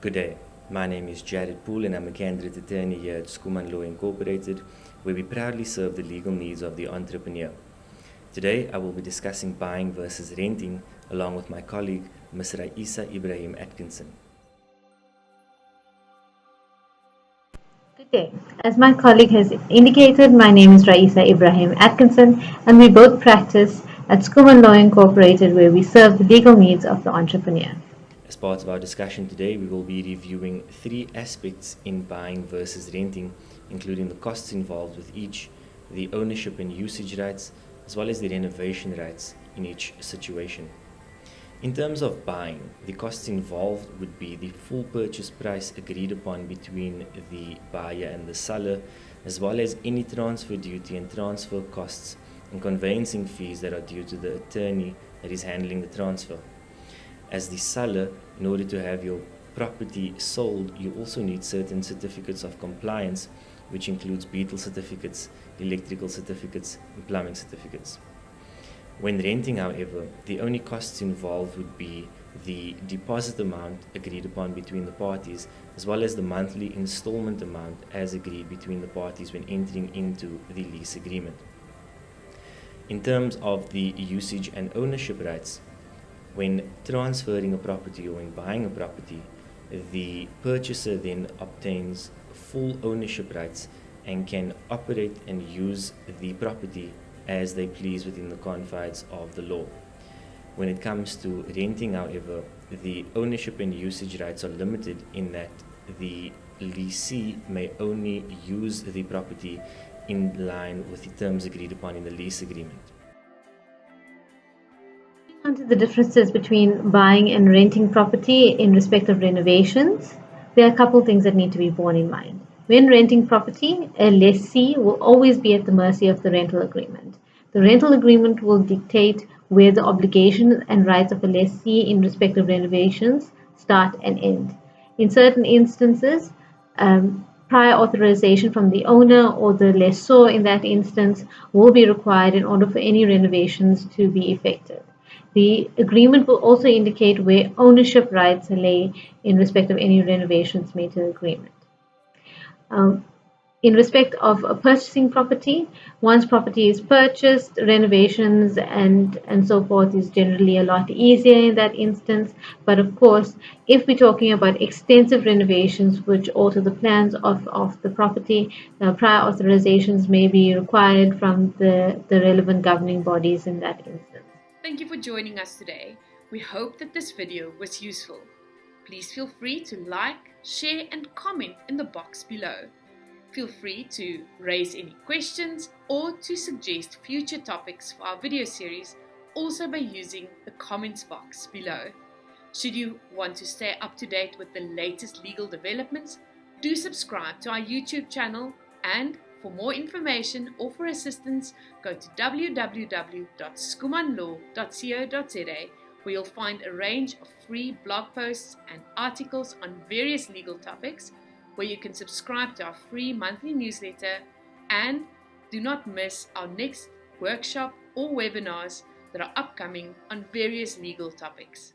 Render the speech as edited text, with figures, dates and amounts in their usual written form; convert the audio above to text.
Good day. My name is Jared Poole and I'm a candidate attorney here at Skuman Law Incorporated, where we proudly serve the legal needs of the entrepreneur. Today, I will be discussing buying versus renting along with my colleague, Ms. Raisa Ibrahim Atkinson. Good day. As my colleague has indicated, my name is Raisa Ibrahim Atkinson, and we both practice at Skuman Law Incorporated, where we serve the legal needs of the entrepreneur. As part of our discussion today, we will be reviewing three aspects in buying versus renting, including the costs involved with each, the ownership and usage rights, as well as the renovation rights in each situation. In terms of buying, the costs involved would be the full purchase price agreed upon between the buyer and the seller, as well as any transfer duty and transfer costs and conveyancing fees that are due to the attorney that is handling the transfer. As the seller, in order to have your property sold, you also need certain certificates of compliance, which includes beetle certificates, electrical certificates, and plumbing certificates. When renting, however, the only costs involved would be the deposit amount agreed upon between the parties, as well as the monthly installment amount as agreed between the parties when entering into the lease agreement. In terms of the usage and ownership rights, when transferring a property or when buying a property, the purchaser then obtains full ownership rights and can operate and use the property as they please within the confines of the law. When it comes to renting, however, the ownership and usage rights are limited in that the lessee may only use the property in line with the terms agreed upon in the lease agreement. On to the differences between buying and renting property in respect of renovations, there are a couple things that need to be borne in mind. When renting property, a lessee will always be at the mercy of the rental agreement. The rental agreement will dictate where the obligations and rights of a lessee in respect of renovations start and end. In certain instances, prior authorization from the owner or the lessor in that instance will be required in order for any renovations to be effected. The agreement will also indicate where ownership rights lay in respect of any renovations made to the agreement. In respect of purchasing property, once property is purchased, renovations and so forth is generally a lot easier in that instance. But of course, if we're talking about extensive renovations which alter the plans of the property, prior authorizations may be required from the relevant governing bodies in that instance. Thank you for joining us today. We hope that this video was useful. Please feel free to like, share and comment in the box below. Feel free to raise any questions or to suggest future topics for our video series also by using the comments box below. Should you want to stay up to date with the latest legal developments, do subscribe to our YouTube channel, and for more information or for assistance, go to www.skumanlaw.co.za, where you'll find a range of free blog posts and articles on various legal topics, where you can subscribe to our free monthly newsletter, and do not miss our next workshop or webinars that are upcoming on various legal topics.